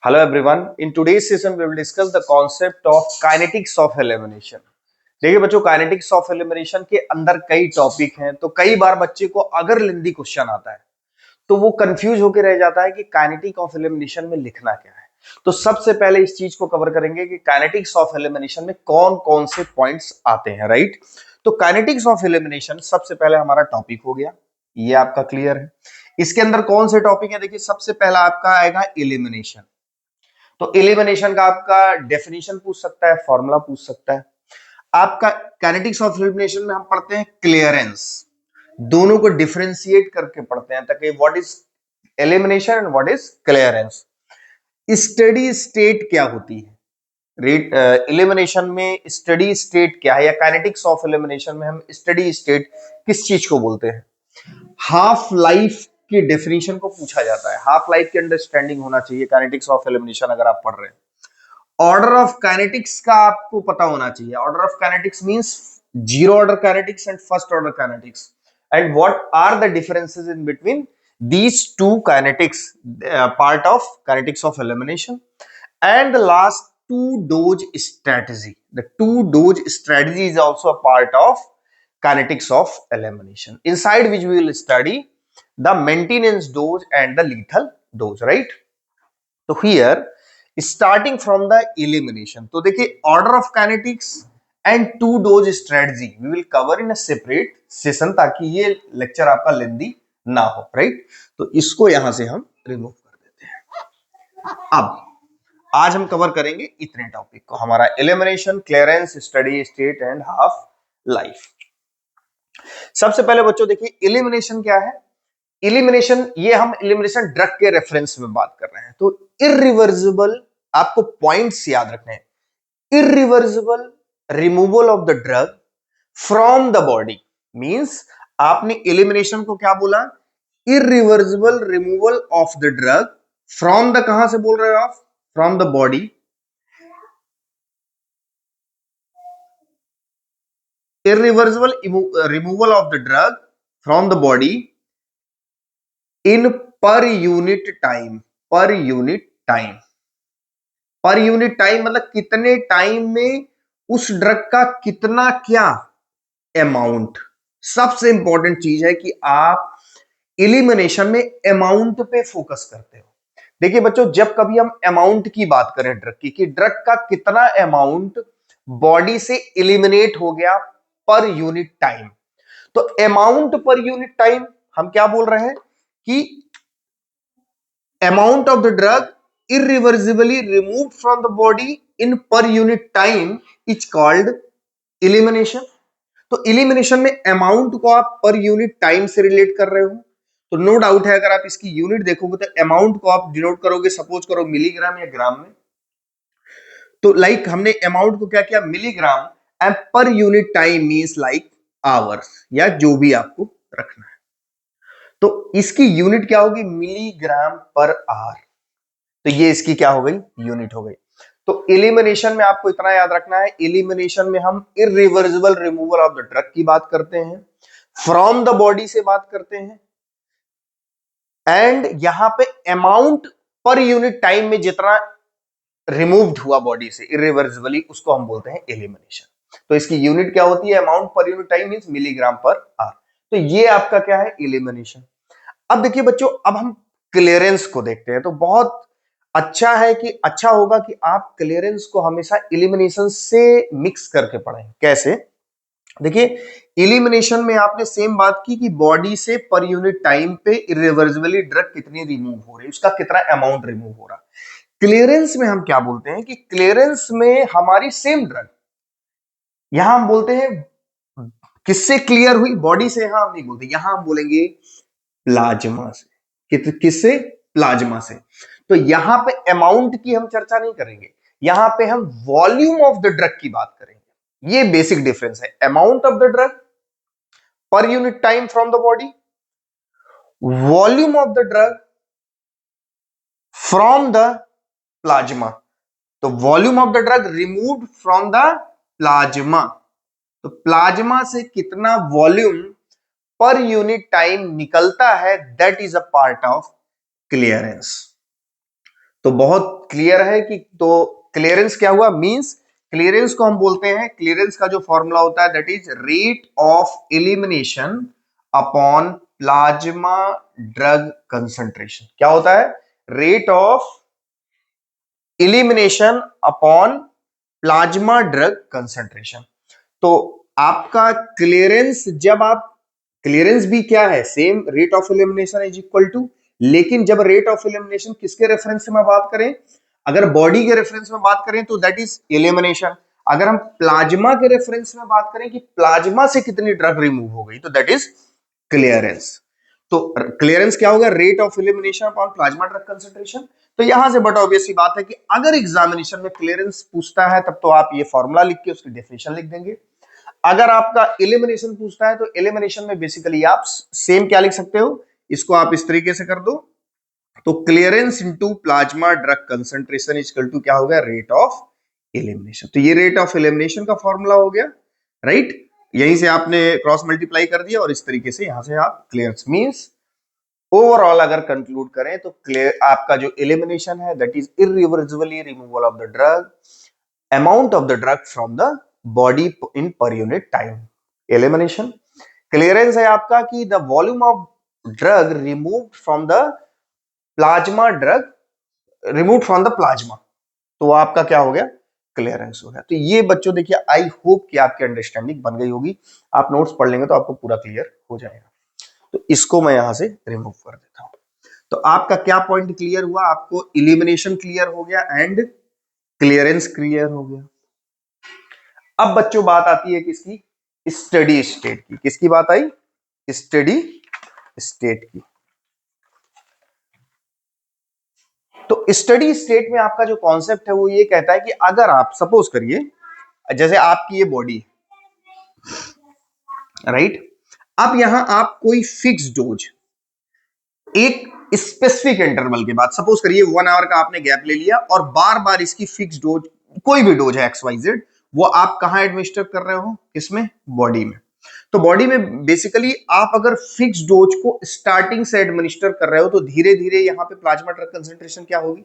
Hello everyone. In today's session, we will discuss the concept of kinetics of elimination. देखिए बच्चों, kinetics of elimination के अंदर कई topic हैं, तो कई बार बच्चे को अगर लेंदी क्वेश्चन आता है तो वो कंफ्यूज होकर रह जाता है कि काइनेटिक ऑफ एलिमिनेशन में लिखना क्या है। तो सबसे पहले इस चीज को कवर करेंगे कि काइनेटिक्स ऑफ एलिमिनेशन में कौन कौन से पॉइंट्स आते हैं, राइट। तो काइनेटिक्स ऑफ एलिमिनेशन सबसे पहले हमारा टॉपिक हो गया, ये आपका क्लियर है। इसके अंदर कौन से टॉपिक है, देखिए सबसे पहला आपका आएगा एलिमिनेशन। तो एलिमिनेशन का आपका डेफिनेशन पूछ सकता है, फॉर्मूला पूछ सकता है। आपका काइनेटिक्स ऑफ एलिमिनेशन में हम पढ़ते हैं क्लियरेंस, दोनों को डिफरेंशिएट करके पढ़ते हैं ताकि what is elimination and what is clearance. Steady state क्या होती है, रेट एलिमिनेशन में स्टडी स्टेट क्या है, या काइनेटिक्स ऑफ एलिमिनेशन में हम स्टडी स्टेट किस चीज को बोलते हैं। हाफ लाइफ की डेफिनेशन को पूछा जाता है, हाफ लाइफ की अंडरस्टैंडिंग होना चाहिए काइनेटिक्स ऑफ एलिमिनेशन अगर आप पढ़ रहे हैं। ऑर्डर ऑफ काइनेटिक्स का आपको पता होना चाहिए। Order of kinetics means zero order kinetics and first order kinetics, and what are the differences in between these two kinetics, part of kinetics of elimination. And the last, two dose strategy. The two dose strategy is also a part of kinetics of elimination, inside which we will study the maintenance dose and the lethal dose, right? So here, starting from the elimination, तो देखिए order of kinetics and two dose strategy we will cover in a separate session ताकि ये lecture आपका लेंदी ना हो, right. तो इसको यहां से हम रिमूव कर देते हैं। अब आज हम कवर करेंगे इतने टॉपिक को, हमारा elimination, clearance, steady state and half life. सबसे पहले बच्चों देखिए एलिमिनेशन क्या है। एलिमिनेशन, ये हम एलिमिनेशन ड्रग के रेफरेंस में बात कर रहे हैं। तो इरिवर्सिबल, आपको पॉइंट्स याद रखने हैं। Irreversible removal of the drug from the body means, आपने एलिमिनेशन को क्या बोला, irreversible removal of the drug from the, कहां से बोल रहे हो आप, from the body. Irreversible removal of the drug from the body in पर यूनिट टाइम। पर यूनिट टाइम, पर यूनिट टाइम मतलब कितने टाइम में उस ड्रग का कितना क्या अमाउंट। सबसे इंपॉर्टेंट चीज है कि आप एलिमिनेशन में अमाउंट पे फोकस करते हो। देखिए बच्चों, जब कभी हम अमाउंट की बात करें ड्रग की, कि ड्रग का कितना अमाउंट बॉडी से एलिमिनेट हो गया पर यूनिट टाइम, तो अमाउंट पर यूनिट टाइम हम क्या बोल रहे हैं कि amount of the drug irreversibly removed from the body in per unit time is called elimination. तो elimination में amount को आप per unit time से रिलेट कर रहे हो, तो नो डाउट है अगर आप इसकी यूनिट देखोगे तो अमाउंट को आप डिनोट करोगे, सपोज करो मिलीग्राम या ग्राम में। तो लाइक हमने अमाउंट को क्या किया, मिलीग्राम, एंड पर unit time means like ours, या जो भी आपको रखना है। तो इसकी यूनिट क्या होगी, मिलीग्राम पर आवर। तो ये इसकी क्या हो गई, यूनिट हो गई। तो एलिमिनेशन में आपको इतना याद रखना है, एलिमिनेशन में हम irreversible removal of the drug की बात करते हैं, फ्रॉम द बॉडी से बात करते हैं, एंड यहां पे अमाउंट पर यूनिट टाइम में जितना रिमूव्ड हुआ बॉडी से इरिवर्सिबली, उसको हम बोलते हैं एलिमिनेशन। तो इसकी यूनिट क्या होती है, अमाउंट पर unit time means milligram per hour. तो ये आपका क्या है, एलिमिनेशन। अब देखिए बच्चों, अब हम क्लियरेंस को देखते हैं। तो बहुत अच्छा है कि अच्छा होगा कि आप क्लियरेंस को हमेशा एलिमिनेशन से मिक्स करके पढ़ें। कैसे, देखिए एलिमिनेशन में आपने सेम बात की कि बॉडी से पर यूनिट टाइम पे इरिवर्सिबली ड्रग कितनी रिमूव हो रही है, उसका कितना अमाउंट रिमूव हो रहा है। क्लियरेंस में हम क्या बोलते हैं कि क्लियरेंस में हमारी सेम ड्रग, यहां हम बोलते हैं किससे क्लियर हुई, बॉडी से यहां हम नहीं बोलते, यहां हम बोलेंगे प्लाज्मा से। किससे, प्लाज्मा से। तो यहां पे अमाउंट की हम चर्चा नहीं करेंगे, यहां पे हम वॉल्यूम ऑफ द ड्रग की बात करेंगे। ये बेसिक डिफरेंस है, amount of the drug per unit time from the body, volume of the drug from the plasma. तो volume of the drug removed from the plasma, तो plasma से कितना volume per unit time निकलता है, that is a part of clearance. तो बहुत clear है कि तो क्लियरेंस क्या हुआ, मींस क्लियरेंस को हम बोलते हैं, क्लियरेंस का जो फॉर्मूला होता है that is rate of elimination upon plasma drug concentration. क्या होता है, rate of elimination upon plasma drug concentration. तो आपका क्लियरेंस, जब आप क्लियरेंस भी क्या है, same rate of elimination is equal to, लेकिन जब रेट ऑफ एलिमिनेशन किसके रेफरेंस में बात करें, अगर बॉडी के रेफरेंस में बात करें तो दैट इज एलिमिनेशन, अगर हम प्लाज्मा के रेफरेंस में बात करें कि प्लाज्मा से कितनी ड्रग रिमूव हो गई तो दैट इज क्लियरेंस। तो क्लियरेंस क्या होगा, rate of elimination upon plasma drug concentration. तो यहां से बड़ा ऑब्वियस सी बात है कि अगर एग्जामिनेशन में क्लियरेंस पूछता है तब तो आप ये फॉर्मूला लिख के उसकी डेफिनेशन लिख देंगे। अगर आपका एलिमिनेशन पूछता है तो एलिमिनेशन में बेसिकली आप सेम क्या लिख सकते हो, इसको आप इस तरीके से कर दो, तो clearance into plasma drug concentration equal to क्या हो गया, रेट ऑफ एलिमिनेशन। तो ये रेट ऑफ एलिमिनेशन का फॉर्मूला हो गया, राइट। यहीं से आपने क्रॉस मल्टीप्लाई कर दिया और इस तरीके से यहां से आप क्लियरेंस मींस ओवरऑल अगर कंक्लूड करें तो क्लियर आपका जो एलिमिनेशन है that is irreversibly removal of the drug, amount of the drug from the body in पर यूनिट टाइम। एलिमिनेशन क्लियरेंस है आपका कि the volume of drug removed from the plasma, drug removed from the plasma, तो आपका क्या हो गया, clearance हो गया। तो ये बच्चों देखिए, आई होप कि आपकी अंडरस्टैंडिंग बन गई होगी, आप नोट्स पढ़ लेंगे तो आपको पूरा क्लियर हो जाएगा। तो इसको मैं यहां से रिमूव कर देता हूं। तो आपका क्या पॉइंट क्लियर हुआ, आपको इलिमिनेशन क्लियर हो गया एंड क्लियरेंस क्लियर हो गया। अब बच्चों बात आती है किसकी, स्टडी स्टेट की। किसकी बात आई, स्टडी स्टेट की। तो स्टडी स्टेट में आपका जो कॉन्सेप्ट है वो ये कहता है कि अगर आप सपोज करिए जैसे आपकी ये बॉडी, राइट, अब यहां आप कोई फिक्स डोज एक स्पेसिफिक इंटरवल के बाद, सपोज करिए 1 आवर का आपने गैप ले लिया और बार बार इसकी फिक्स डोज, कोई भी डोज है XYZ, वो आप कहां एडमिनिस्टर कर रहे हो, किसमें, बॉडी में। तो बॉडी में बेसिकली आप अगर फिक्स डोज को स्टार्टिंग से एडमिनिस्टर कर रहे हो तो धीरे धीरे यहां पे प्लाज्मा ड्रग कंसंट्रेशन क्या होगी,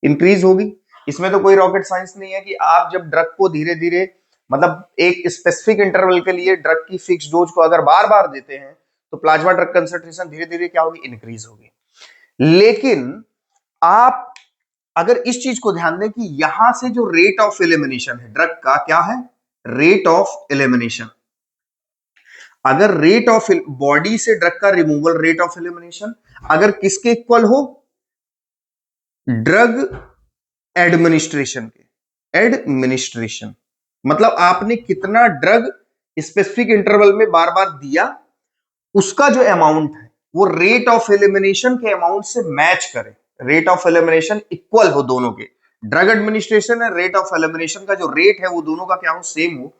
इंक्रीज होगी। इसमें तो कोई रॉकेट साइंस नहीं है कि आप जब ड्रग को धीरे धीरे, मतलब एक स्पेसिफिक इंटरवल के लिए ड्रग की फिक्स डोज को अगर बार बार देते हैं तो प्लाज्मा ड्रग कंसंट्रेशन धीरे धीरे क्या होगी, इंक्रीज होगी। लेकिन आप अगर इस चीज को ध्यान दें कि यहां से जो रेट ऑफ एलिमिनेशन है ड्रग का, क्या है, रेट ऑफ एलिमिनेशन, अगर रेट ऑफ बॉडी से ड्रग का रिमूवल रेट ऑफ एलिमिनेशन अगर किसके इक्वल हो, ड्रग एडमिनिस्ट्रेशन के, एडमिनिस्ट्रेशन मतलब आपने कितना ड्रग स्पेसिफिक इंटरवल में बार बार दिया, उसका जो अमाउंट है वो रेट ऑफ एलिमिनेशन के अमाउंट से मैच करे, रेट ऑफ एलिमिनेशन इक्वल हो दोनों के, ड्रग एडमिनिस्ट्रेशन है, रेट ऑफ एलिमिनेशन का जो रेट है वो दोनों का क्या हो, सेम हो।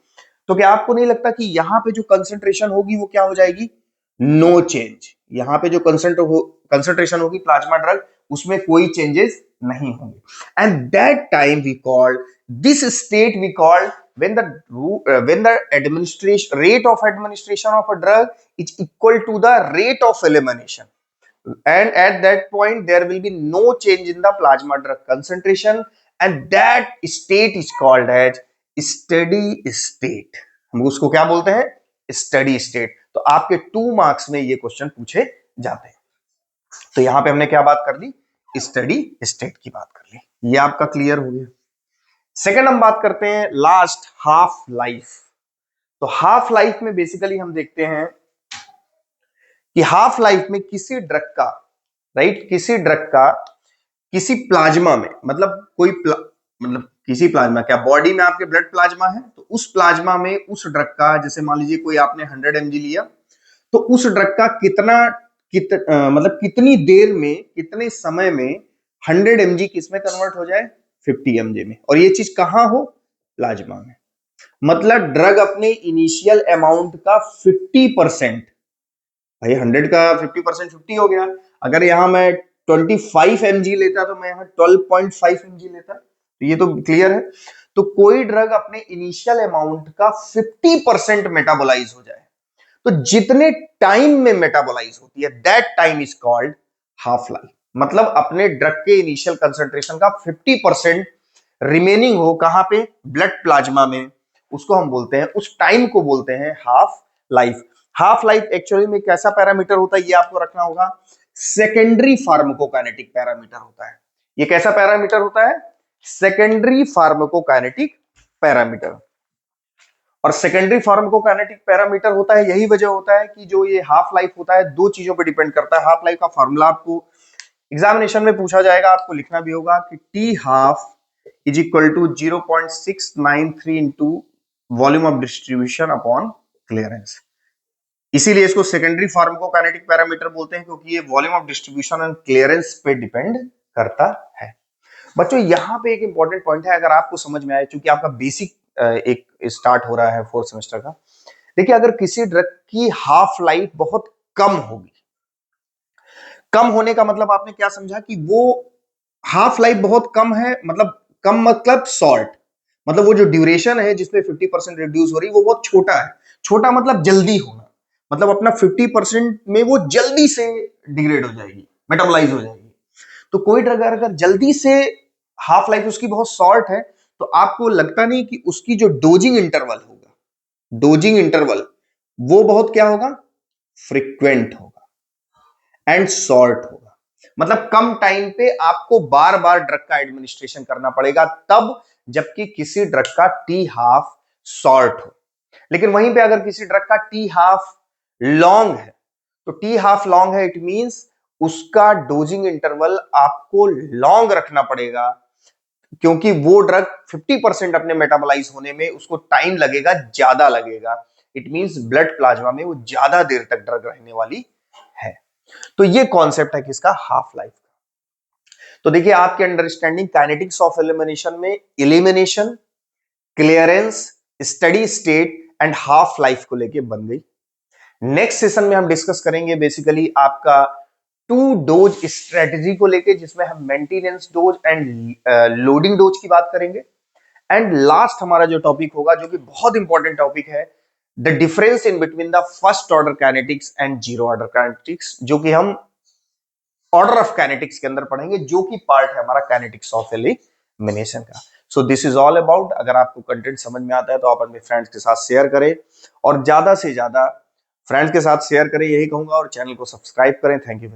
तो क्या आपको नहीं लगता कि यहां पे जो कंसंट्रेशन होगी वो क्या हो जाएगी, नो चेंज। यहां पे जो कंसंट्रेशन होगी प्लाज्मा ड्रग, उसमें कोई चेंजेस नहीं होंगे। And that time we called this state, we called when the administration rate of administration of a drug is equal to the rate of elimination, and at that point there will be no change in the plasma drug concentration, and that state is called as steady state। हम उसको क्या बोलते हैं, steady state. तो आपके 2 marks में ये question पूछे जाते हैं। तो यहां पे हमने क्या बात कर ली, स्टडी स्टेट की बात कर ली, ये आपका क्लियर हो गया। सेकंड हम बात करते हैं लास्ट, हाफ लाइफ। तो हाफ लाइफ में बेसिकली हम देखते हैं कि हाफ लाइफ में किसी ड्रग का, राइट, किसी ड्रग का किसी प्लाज्मा में, मतलब कोई मतलब किसी प्लाज्मा, क्या बॉडी में आपके ब्लड प्लाज्मा है, तो उस प्लाज्मा में उस ड्रग का, जैसे मान लीजिए कोई आपने 100 mg लिया, तो उस ड्रग का मतलब कितनी देर में, कितने समय में 100 mg किस में कन्वर्ट हो जाए, 50 mg में, और ये चीज कहां हो, प्लाज्मा में। मतलब ड्रग अपने इनिशियल अमाउंट का 50%, भाई 100 का 50% 50 हो गया, अगर यहां मैं 25 mg लेता तो मैं यहां 12.5 mg लेता, तो ये तो क्लियर है। तो कोई ड्रग अपने इनिशियल अमाउंट का 50% मेटाबोलाइज हो जाए, तो जितने टाइम में मेटाबोलाइज होती है that time is called half life. मतलब अपने ड्रग के इनिशियल कंसंट्रेशन का 50% रिमेनिंग हो, कहां पे, ब्लड प्लाज्मा में, उसको हम बोलते हैं, उस टाइम को बोलते हैं half life. Half life actually में कैसा पैरामीटर होता है, ये आपको रखना होगा, सेकेंडरी फार्माकोकाइनेटिक पैरामीटर होता है। ये कैसा पैरामीटर होता है, सेकेंडरी फार्माकोकाइनेटिक पैरामीटर। और सेकेंडरी फार्माकोकाइनेटिक पैरामीटर होता है, यही वजह होता है कि जो ये हाफ लाइफ होता है दो चीजों पे डिपेंड करता है। हाफ लाइफ का फॉर्मूला आपको एग्जामिनेशन में पूछा जाएगा, आपको लिखना भी होगा कि T half is equal to 0.693 into volume of distribution upon clearance. इसीलिए इसको सेकेंडरी फार्माकोकाइनेटिक पैरामीटर बोलते हैं, क्योंकि ये volume of distribution and clearance पे डिपेंड करता है। बच्चों यहां पे एक इंपॉर्टेंट पॉइंट है, अगर आपको समझ में आए, क्योंकि आपका बेसिक एक स्टार्ट हो रहा है फोर्थ सेमेस्टर का। देखिए, अगर किसी ड्रग की हाफ लाइफ बहुत कम होगी, कम होने का मतलब आपने क्या समझा कि वो हाफ लाइफ बहुत कम है, मतलब कम मतलब शॉर्ट, मतलब वो जो ड्यूरेशन है जिसमें 50% रिड्यूस हो रही वो बहुत छोटा है। छोटा मतलब जल्दी होना, मतलब अपना 50% में वो जल्दी से डिग्रेड हो जाएगी, मेटाबोलाइज हो जाएगी। तो कोई ड्रग अगर जल्दी से हाफ लाइफ उसकी बहुत शॉर्ट है, तो आपको लगता नहीं कि उसकी जो डोजिंग इंटरवल होगा, डोजिंग इंटरवल वो बहुत क्या होगा, फ्रिक्वेंट होगा एंड शॉर्ट होगा। मतलब कम टाइम पे आपको बार बार ड्रग का एडमिनिस्ट्रेशन करना पड़ेगा तब, जबकि किसी ड्रग का टी हाफ शॉर्ट हो। लेकिन वहीं पे अगर किसी ड्रग का टी हाफ लॉन्ग है, तो टी हाफ लॉन्ग है, इट मींस उसका डोजिंग इंटरवल आपको लॉन्ग रखना पड़ेगा, क्योंकि वो ड्रग 50% अपने मेटाबोलाइज होने में उसको टाइम लगेगा, ज्यादा लगेगा। इट मींस ब्लड प्लाज्मा में वो ज्यादा देर तक ड्रग रहने वाली है। तो ये कॉन्सेप्ट है किसका, हाफ लाइफ का। तो देखिए, आपके अंडरस्टैंडिंग काइनेटिक्स ऑफ एलिमिनेशन में elimination, clearance, steady state and half life को लेके बन गई। नेक्स्ट सेशन में हम डिस्कस करेंगे बेसिकली आपका टू डोज स्ट्रेटजी को लेके, जिसमें हम maintenance dose and loading dose की बात करेंगे। एंड लास्ट हमारा जो टॉपिक होगा, जो कि बहुत इंपॉर्टेंट टॉपिक है, the difference in between the first order kinetics and zero order kinetics, जो कि हम ऑर्डर ऑफ काइनेटिक्स के अंदर पढ़ेंगे, जो कि पार्ट है हमारा काइनेटिक्स ऑफ एलिमिनेशन का। So this is all about. अगर आपको कंटेंट समझ में आता है तो आप अपने फ्रेंड्स के साथ शेयर करें, और ज्यादा से ज्यादा फ्रेंड्स के साथ शेयर करें, यही कहूंगा, और चैनल को सब्सक्राइब करें। Thank you.